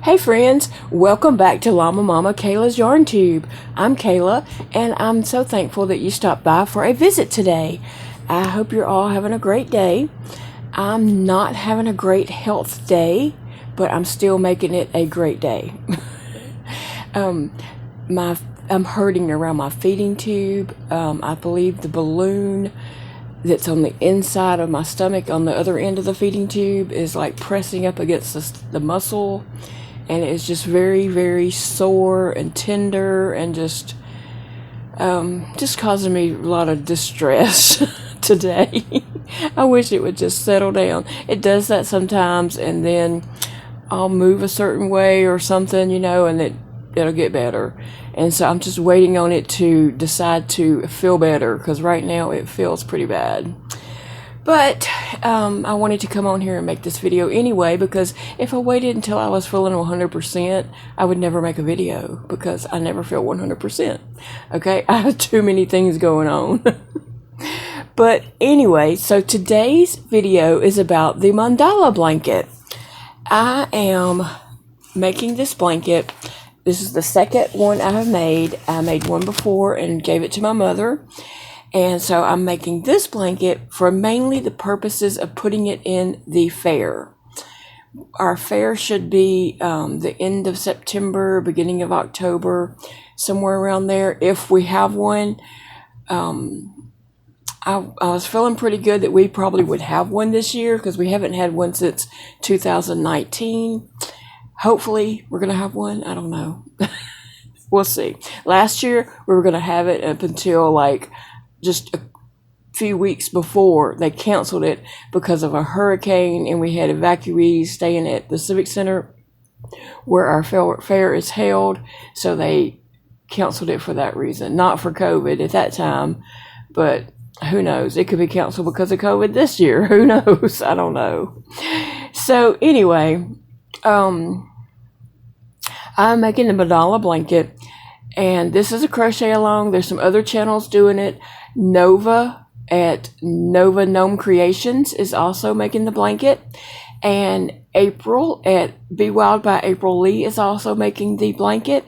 Hey friends, welcome back to Llamamakayla's Yarn Tube. I'm Kayla, and I'm so thankful that you stopped by for a visit today. I hope you're all having a great day. I'm not having a great health day, but I'm still making it a great day. I'm hurting around my feeding tube. I believe the balloon that's on the inside of my stomach on the other end of the feeding tube is like pressing up against the muscle, and it's just very, very sore and tender and just causing me a lot of distress today. I wish it would just settle down. It does that sometimes, and then I'll move a certain way or something, and it'll get better. And so I'm just waiting on it to decide to feel better, because right now it feels pretty bad. But I wanted to come on here and make this video anyway, because if I waited until I was feeling 100%, I would never make a video, because I never feel 100%. Okay, I have too many things going on. But anyway, so today's video is about the mandala blanket. I am making this blanket. This is the second one I have made. I made one before and gave it to my mother. And so I'm making this blanket for mainly the purposes of putting it in the fair. Our fair should be the end of September, beginning of October, somewhere around there, if we have one. I was feeling pretty good that we probably would have one this year, because we haven't had one since 2019. Hopefully we're going to have one. I don't know. We'll see. Last year we were going to have it up until like just a few weeks before they canceled it because of a hurricane, and we had evacuees staying at the Civic Center where our fair is held. So they canceled it for that reason. Not for COVID at that time, but who knows? It could be canceled because of COVID this year. Who knows? I don't know. So anyway, I'm making the mandala blanket, and this is a crochet along. There's some other channels doing it. Nova at Nova Gnome Creations is also making the blanket, and April at Be Wild by April Lee is also making the blanket.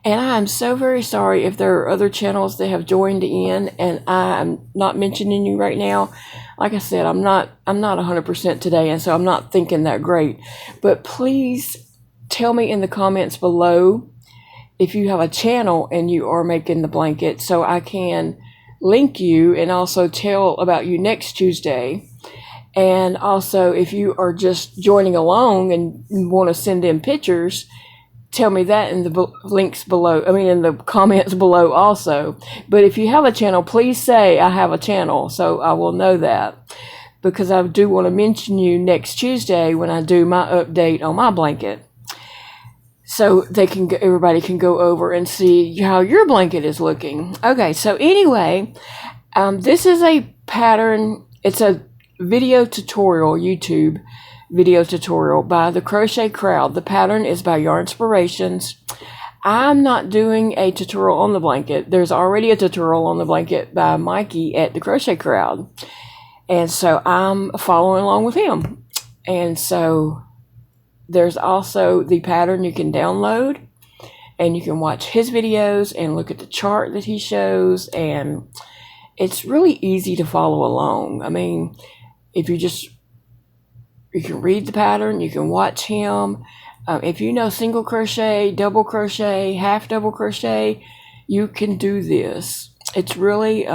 And I am so very sorry if there are other channels that have joined in, and I'm not mentioning you right now. Like I said, I'm not 100% today, and so I'm not thinking that great. But please tell me in the comments below if you have a channel and you are making the blanket, so I can link you and also tell about you next Tuesday. And also, if you are just joining along and want to send in pictures, tell me that in the links below. In the comments below also. But if you have a channel, please say I have a channel, so I will know that, because I do want to mention you next Tuesday when I do my update on my blanket, so everybody can go over and see how your blanket is looking. Okay, so anyway, this is a pattern. It's a video tutorial, YouTube video tutorial by the Crochet Crowd. The pattern is by Yarnspirations. I'm not doing a tutorial on the blanket. There's already a tutorial on the blanket by Mikey at the Crochet Crowd, and so I'm following along with him. And so there's also the pattern you can download, and you can watch his videos and look at the chart that he shows, and it's really easy to follow along. If you can read the pattern, you can watch him. If you know single crochet, double crochet, half double crochet, you can do this. It's really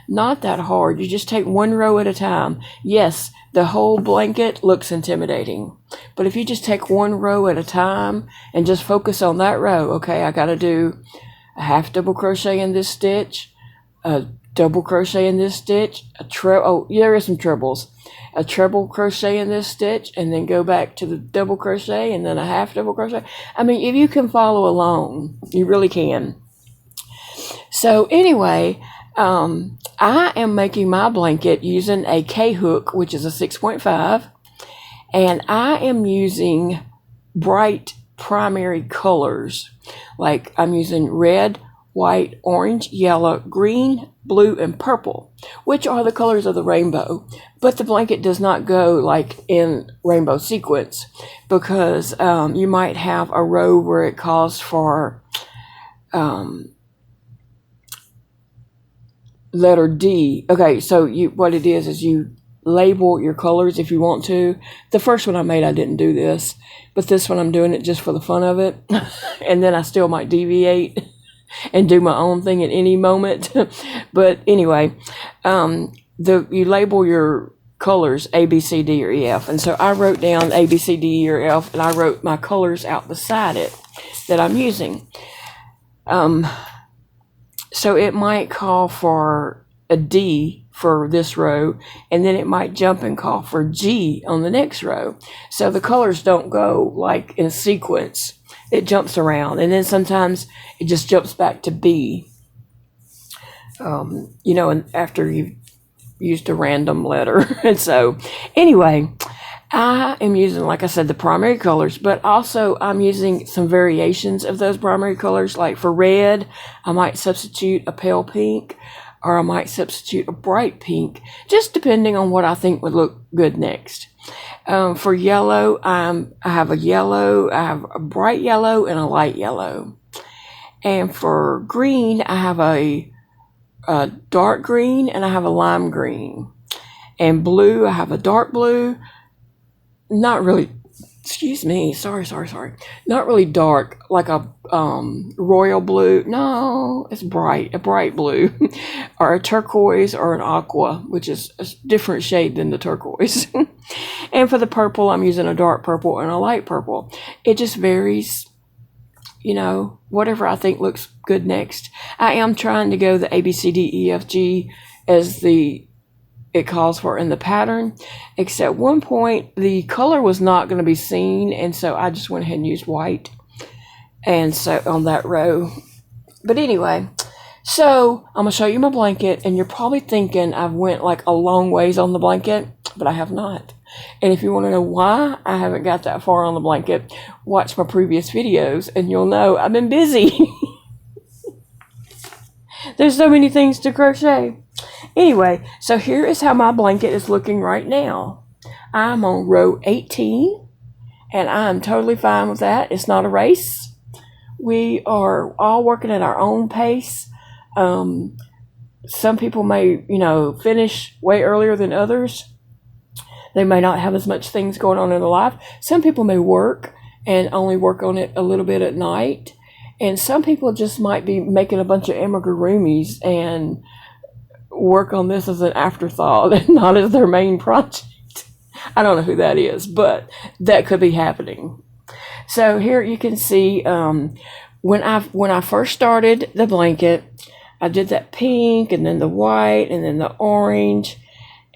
not that hard. You just take one row at a time. Yes, the whole blanket looks intimidating, but if you just take one row at a time and just focus on that row, okay, I got to do a half double crochet in this stitch, a double crochet in this stitch, there is some trebles, a treble crochet in this stitch, and then go back to the double crochet and then a half double crochet. If you can follow along, you really can. So anyway, I am making my blanket using a K-hook, which is a 6.5, and I am using bright primary colors. Like I'm using red, white, orange, yellow, green, blue, and purple, which are the colors of the rainbow. But the blanket does not go like in rainbow sequence, because you might have a row where it calls for letter D. Okay, so what it is you label your colors if you want to. The first one I made, I didn't do this, but this one I'm doing it just for the fun of it. And then I still might deviate and do my own thing at any moment. But anyway, you label your colors A, B, C, D, or E, F. And so I wrote down A, B, C, D, E, or F, and I wrote my colors out beside it that I'm using. So it might call for a D for this row, and then it might jump and call for G on the next row. So the colors don't go like in sequence. It jumps around, and then sometimes it just jumps back to B. And after you've used a random letter. And so anyway, I am using, like I said, the primary colors, but also I'm using some variations of those primary colors. Like for red, I might substitute a pale pink, or I might substitute a bright pink, just depending on what I think would look good next. For yellow, I have a bright yellow and a light yellow. And for green, I have a dark green and I have a lime green. And blue, I have a dark blue, not really, not really dark, like a royal blue. No, it's a bright blue, or a turquoise, or an aqua, which is a different shade than the turquoise. And for the purple, I'm using a dark purple and a light purple. It just varies, whatever I think looks good next. I am trying to go the A, B, C, D, E, F, G as it calls for in the pattern, except one point the color was not going to be seen, and so I just went ahead and used white, and so on that row. But anyway, so I'm gonna show you my blanket, and you're probably thinking I've went like a long ways on the blanket, but I have not. And if you want to know why I haven't got that far on the blanket, watch my previous videos and you'll know I've been busy. There's so many things to crochet. Anyway, so here is how my blanket is looking right now. I'm on row 18, and I'm totally fine with that. It's not a race. We are all working at our own pace. Some people may, finish way earlier than others. They may not have as much things going on in their life. Some people may work and only work on it a little bit at night. And some people just might be making a bunch of amigurumis and work on this as an afterthought and not as their main project. I don't know who that is, but that could be happening. So here you can see when I first started the blanket, I did that pink, and then the white, and then the orange,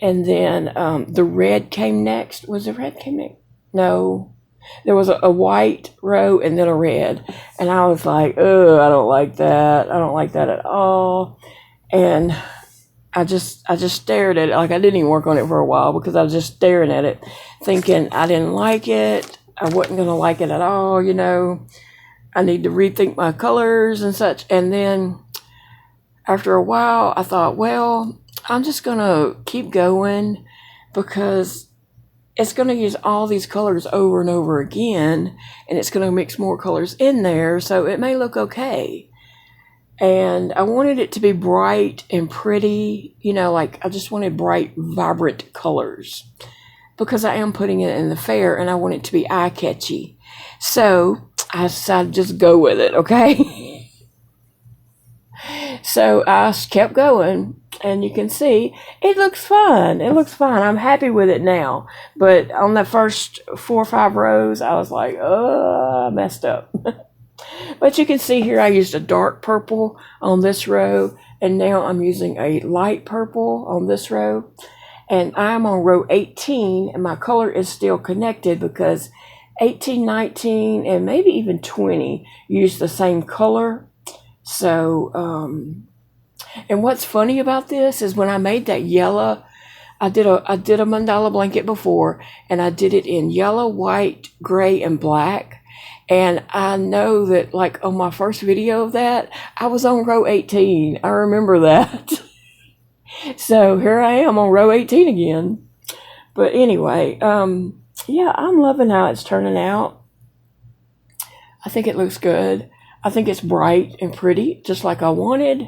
and then the red came next. Was the red came next? No. There was a white row and then a red. And I was like, oh, I don't like that. I don't like that at all. And I just stared at it. Like, I didn't even work on it for a while because I was just staring at it, thinking I didn't like it. I wasn't going to like it at all, I need to rethink my colors and such. And then after a while, I thought, well, I'm just going to keep going because it's going to use all these colors over and over again, and it's going to mix more colors in there, so it may look okay. And I wanted it to be bright and pretty, I just wanted bright, vibrant colors because I am putting it in the fair and I want it to be eye-catchy. So I decided to just go with it, okay? So I kept going, and you can see it looks fun. It looks fun. I'm happy with it now. But on the first 4 or 5 rows, I was like, oh, I messed up. But you can see here I used a dark purple on this row, and now I'm using a light purple on this row. And I'm on row 18, and my color is still connected because 18, 19, and maybe even 20 use the same color. So, and what's funny about this is when I made that yellow, I did a mandala blanket before, and I did it in yellow, white, gray, and black. And I know that, like, on my first video of that, I was on row 18. I remember that. So here I am on row 18 again. But anyway, yeah, I'm loving how it's turning out. I think it looks good. I think it's bright and pretty, just like I wanted.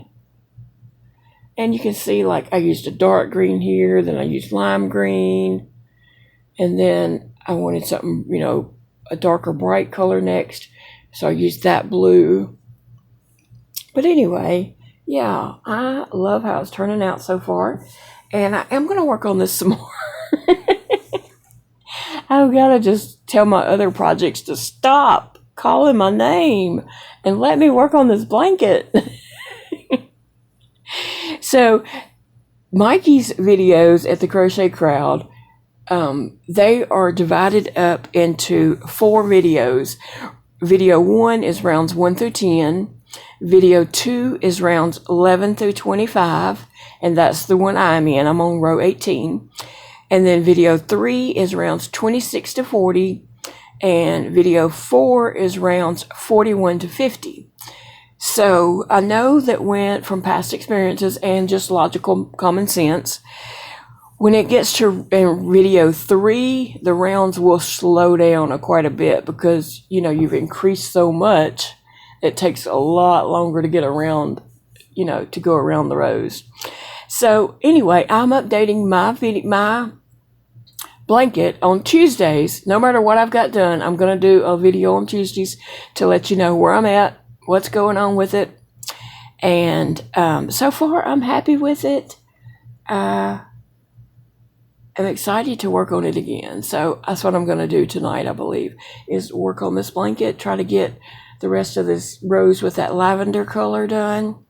And you can see, like, I used a dark green here, then I used lime green, and then I wanted something, you know, a darker bright color next, so I used that blue. But anyway, yeah, I love how it's turning out so far, and I am going to work on this some more. I've got to just tell my other projects to stop calling my name and let me work on this blanket. So Mikey's videos at the Crochet Crowd, they are divided up into 4 videos. Video 1 is rounds 1 through 10. Video 2 is rounds 11 through 25, and that's the one I'm in. I'm on row 18. And then video 3 is rounds 26 to 40, and video 4 is rounds 41 to 50. So I know that when, from past experiences and just logical common sense, when it gets to video 3, the rounds will slow down quite a bit because, you know, you've increased so much, it takes a lot longer to get around, you know, to go around the rows. So anyway, I'm updating my blanket on Tuesdays. No matter what I've got done, I'm going to do a video on Tuesdays to let you know where I'm at, what's going on with it. And so far, I'm happy with it. I'm excited to work on it again. So that's what I'm going to do tonight, I believe, is work on this blanket, try to get the rest of this rows with that lavender color done.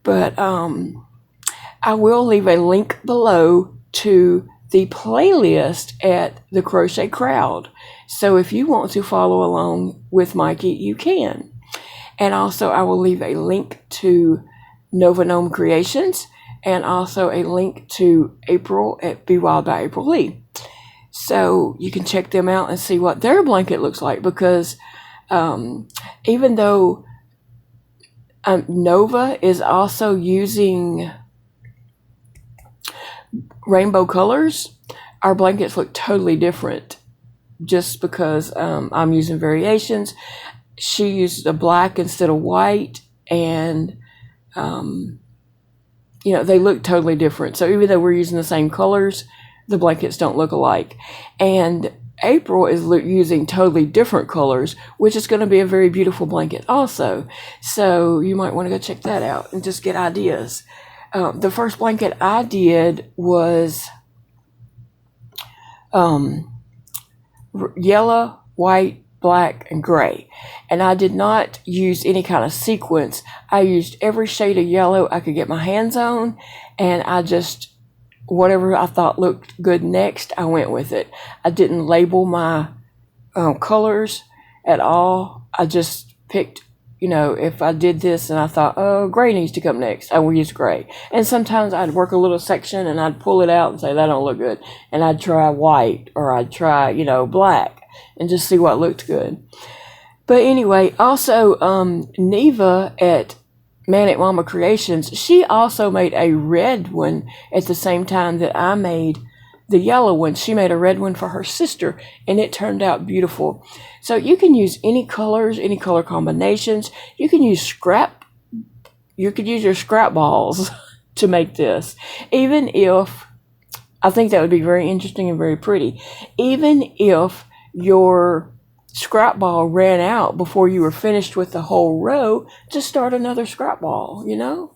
But I will leave a link below to the playlist at the Crochet Crowd. So if you want to follow along with Mikey, you can. And also I will leave a link to Nova Gnome Creations and also a link to April at Be Wild by April Lee. So you can check them out and see what their blanket looks like, because even though Nova is also using rainbow colors, our blankets look totally different just because I'm using variations. She used a black instead of white, and you know, they look totally different. So even though we're using the same colors, the blankets don't look alike. And April is using totally different colors, which is going to be a very beautiful blanket also. So you might want to go check that out and just get ideas. The first blanket I did was yellow, white, black, and gray. And I did not use any kind of sequence. I used every shade of yellow I could get my hands on, and I just, whatever I thought looked good next, I went with it. I didn't label my colors at all. I just picked, you know, if I did this and I thought, oh, gray needs to come next, I will use gray. And sometimes I'd work a little section and I'd pull it out and say, that don't look good. And I'd try white, or I'd try, you know, black, and just see what looked good. But anyway, also Neva at Manic Mama Creations, she also made a red one at the same time that I made the yellow one. She made a red one for her sister, and it turned out beautiful. So you can use any colors, any color combinations. You can use you could use your scrap balls to make this. Even if, I think that would be very interesting and very pretty. Even if your scrap ball ran out before you were finished with the whole row, just start another scrap ball, you know?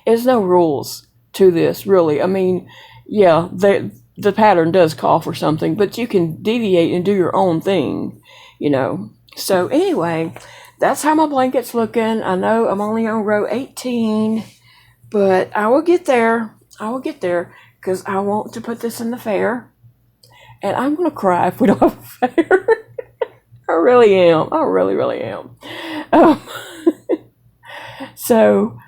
There's no rules to this, really. I mean, yeah, the pattern does call for something, but you can deviate and do your own thing, you know? So anyway, that's how my blanket's looking. I know I'm only on row 18, but I will get there. I will get there, because I want to put this in the fair. And I'm going to cry if we don't have a fair. I really am. I really, really am. So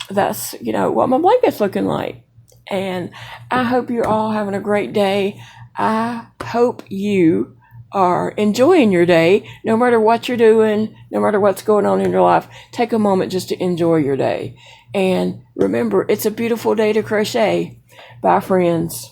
that's, you know, what my blanket's looking like. And I hope you're all having a great day. I hope you are enjoying your day, no matter what you're doing, no matter what's going on in your life. Take a moment just to enjoy your day. And remember, it's a beautiful day to crochet. Bye, friends.